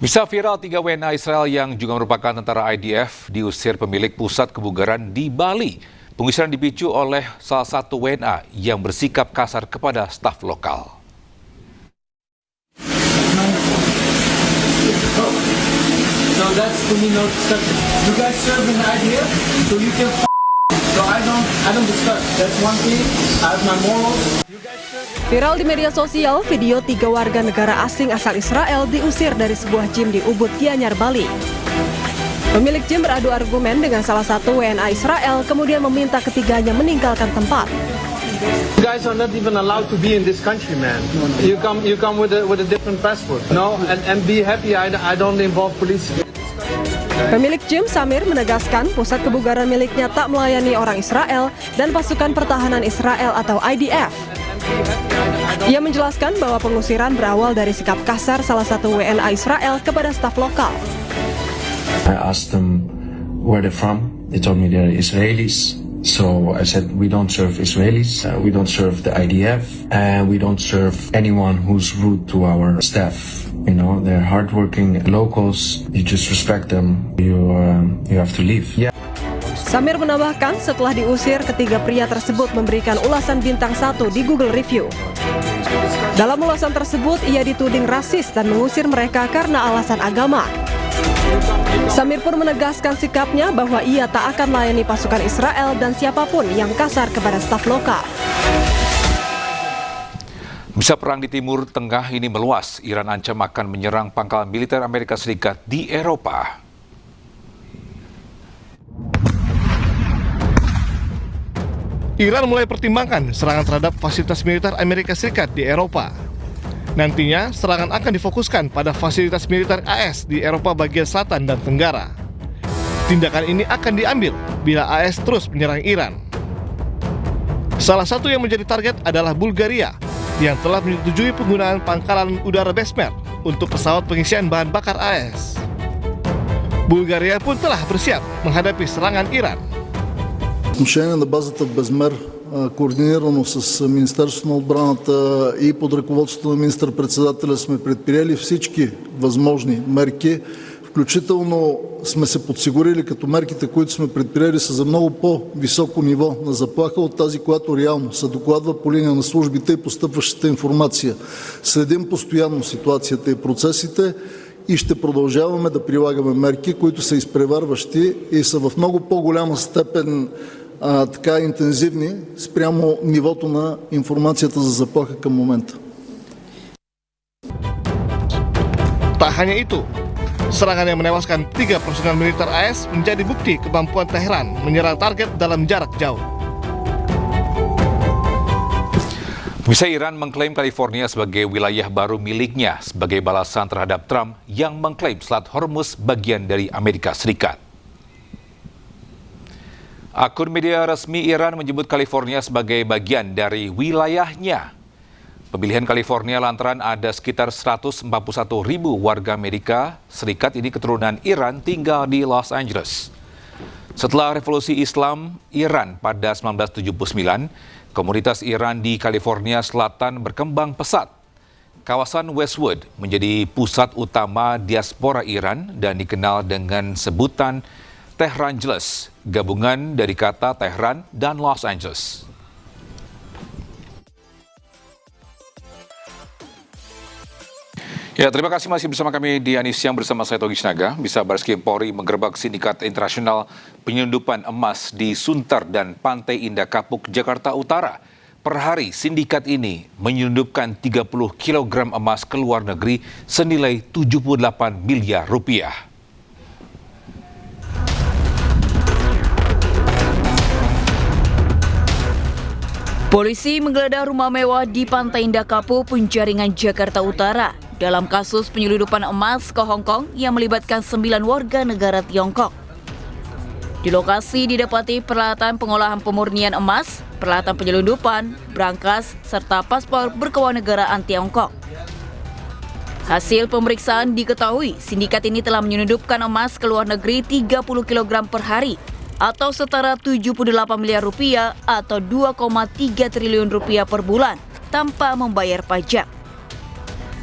Bisa viral 3 WNA Israel yang juga merupakan tentara IDF diusir pemilik pusat kebugaran di Bali. Pengusiran dipicu oleh salah satu WNA yang bersikap kasar kepada staf lokal. So that's to me not discussion. You guys serve in IDF, so you can so I don't discuss. That's one thing. I have my morals. Viral di media sosial, video 3 warga negara asing asal Israel diusir dari sebuah gym di Ubud, Gianyar, Bali. Pemilik gym beradu argumen dengan salah satu WNA Israel, kemudian meminta ketiganya meninggalkan tempat. You guys are not even allowed to be in this country, man. You come with a different passport. No, and be happy. I don't involve police. Pemilik gym Samir menegaskan pusat kebugaran miliknya tak melayani orang Israel dan pasukan pertahanan Israel atau IDF. Ia menjelaskan bahwa pengusiran berawal dari sikap kasar salah satu WNA Israel kepada staf lokal. I asked them where they're from. They told me they're Israelis. So I said, we don't serve Israelis, we don't serve the IDF, and we don't serve anyone who's rude to our staff. You know, they're hardworking locals. You just respect them. You have to leave. Yeah. Samir menambahkan setelah diusir, ketiga pria tersebut memberikan ulasan bintang 1 di Google Review. Dalam ulasan tersebut, ia dituding rasis dan mengusir mereka karena alasan agama. Samir pun menegaskan sikapnya bahwa ia tak akan melayani pasukan Israel dan siapapun yang kasar kepada staf lokal. Bisa perang di Timur Tengah ini meluas. Iran ancam akan menyerang pangkalan militer Amerika Serikat di Eropa. Iran mulai pertimbangkan serangan terhadap fasilitas militer Amerika Serikat di Eropa. Nantinya, serangan akan difokuskan pada fasilitas militer AS di Eropa bagian selatan dan tenggara. Tindakan ini akan diambil bila AS terus menyerang Iran. Salah satu yang menjadi target adalah Bulgaria, yang telah menyetujui penggunaan pangkalan udara Besmer untuk pesawat pengisian bahan bakar AS. Bulgaria pun telah bersiap menghadapi serangan Iran. Отношение на базата в Безмер, координирано с Министерството на отбраната и под ръководството на министър-председателя сме предприели всички възможни мерки, включително сме се подсигурили като мерките, които сме предприели са за много по-високо ниво на заплаха от тази, която реално се докладва по линия на службите и постъпващата информация. Следим постоянно ситуацията и процесите и ще продължаваме да прилагаме мерки, които са изпреварващи и са в много по-голяма степен така интензивни спрямо нивото на информацията за заплаха към момента. Tak hanya itu, serangan yang menewaskan 3 personel militer AS menjadi bukti kemampuan Teheran menyerang target dalam jarak jauh. Bisa Iran mengklaim California sebagai wilayah baru miliknya sebagai balasan terhadap Trump yang mengklaim Selat Hormuz bagian dari Amerika Serikat. Akun media resmi Iran menyebut California sebagai bagian dari wilayahnya. Pemilihan California lantaran ada sekitar 141.000 warga Amerika Serikat ini keturunan Iran tinggal di Los Angeles. Setelah revolusi Islam Iran pada 1979, komunitas Iran di California Selatan berkembang pesat. Kawasan Westwood menjadi pusat utama diaspora Iran dan dikenal dengan sebutan Tehrangeles, gabungan dari kata Tehran dan Los Angeles. Ya, terima kasih masih bersama kami di Anis Siang bersama saya Togi Sinaga. Bisa Barreskrim Polri menggerebek sindikat internasional penyelundupan emas di Sunter dan Pantai Indah Kapuk, Jakarta Utara. Per hari, sindikat ini menyelundupkan 30 kg emas ke luar negeri senilai 78 miliar rupiah. Polisi menggeledah rumah mewah di Pantai Indah Kapuk, Penjaringan, Jakarta Utara dalam kasus penyelundupan emas ke Hong Kong yang melibatkan 9 warga negara Tiongkok. Di lokasi didapati peralatan pengolahan pemurnian emas, peralatan penyelundupan, brankas, serta paspor berkewarganegaraan Tiongkok. Hasil pemeriksaan diketahui sindikat ini telah menyelundupkan emas ke luar negeri 30 kg per hari atau setara 78 miliar rupiah atau 2,3 triliun rupiah per bulan tanpa membayar pajak.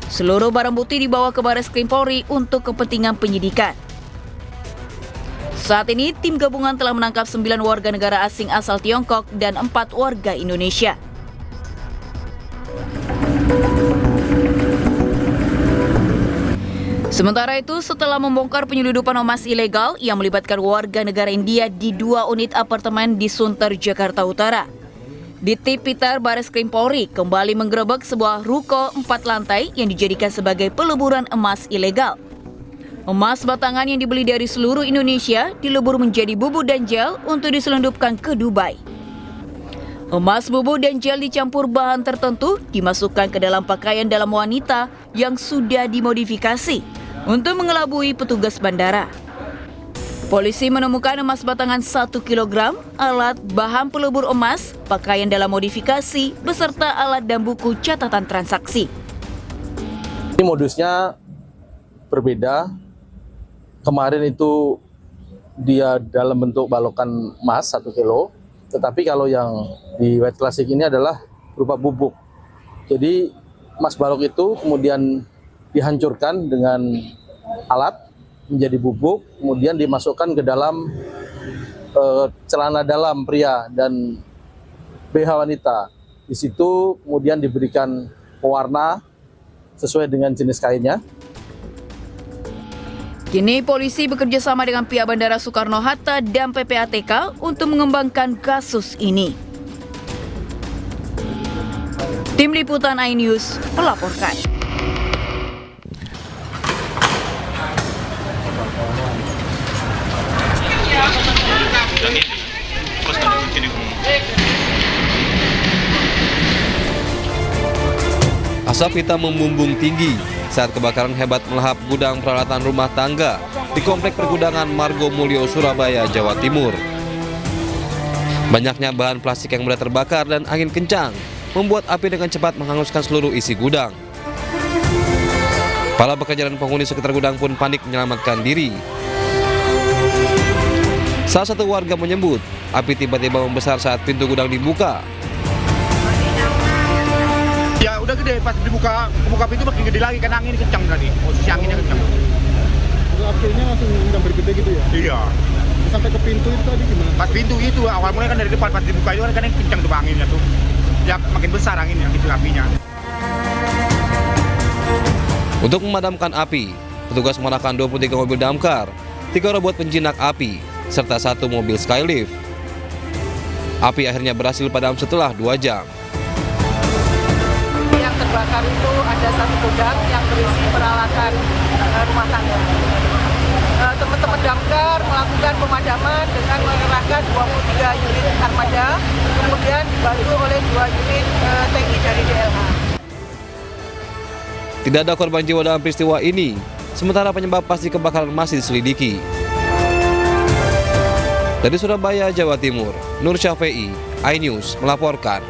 Seluruh barang bukti dibawa ke Baris Krim Polri untuk kepentingan penyidikan. Saat ini, tim gabungan telah menangkap 9 warga negara asing asal Tiongkok dan 4 warga Indonesia. Sementara itu, setelah membongkar penyelundupan emas ilegal yang melibatkan warga negara India di 2 unit apartemen di Sunter, Jakarta Utara, Ditip Pitar Baris Krim Polri kembali menggerebek sebuah ruko 4 lantai yang dijadikan sebagai peleburan emas ilegal. Emas batangan yang dibeli dari seluruh Indonesia dilebur menjadi bubuk dan gel untuk diselundupkan ke Dubai. Emas bubuk dan gel dicampur bahan tertentu dimasukkan ke dalam pakaian dalam wanita yang sudah dimodifikasi untuk mengelabui petugas bandara. Polisi menemukan emas batangan 1 kg, alat bahan pelebur emas, pakaian dalam modifikasi, beserta alat dan buku catatan transaksi. Ini modusnya berbeda. Kemarin itu dia dalam bentuk balokan emas 1 kilo, tetapi kalau yang di White Classic ini adalah berupa bubuk. Jadi emas balok itu kemudian dihancurkan dengan alat menjadi bubuk, kemudian dimasukkan ke dalam celana dalam pria dan BH wanita. Di situ kemudian diberikan pewarna sesuai dengan jenis kainnya. Kini polisi bekerja sama dengan pihak Bandara Soekarno-Hatta dan PPATK untuk mengembangkan kasus ini. Tim Liputan iNews melaporkan. Asap hitam membumbung tinggi saat kebakaran hebat melahap gudang peralatan rumah tangga di Komplek Pergudangan Margo Mulyo, Surabaya, Jawa Timur. Banyaknya bahan plastik yang mudah terbakar dan angin kencang membuat api dengan cepat menghanguskan seluruh isi gudang. Para pekerja dan penghuni sekitar gudang pun panik menyelamatkan diri. Salah satu warga menyebut api tiba-tiba membesar saat pintu gudang dibuka. Ya udah gede, pas dibuka pintu makin gede lagi kan angin kencang tadi, posisi anginnya kencang. Apinya langsung nyamper gede gitu ya? Iya. Sampai ke pintu itu tadi gimana? Pas pintu itu awal mulai kan dari depan, pas dibuka itu kan kencang tuh anginnya tuh. Ya makin besar anginnya gitu apinya. Untuk memadamkan api, petugas mengerahkan 23 mobil damkar, 3 robot penjinak api, serta 1 mobil skylift. Api akhirnya berhasil padam setelah 2 jam. Yang terbakar itu ada 1 gudang yang berisi peralatan rumah tangga. Teman-teman damkar melakukan pemadaman dengan mengerahkan 23 unit armada, kemudian dibantu oleh 2 unit tangki dari DLH. Tidak ada korban jiwa dalam peristiwa ini, sementara penyebab pasti kebakaran masih diselidiki. Dari Surabaya, Jawa Timur, Nur Syafei, iNews melaporkan.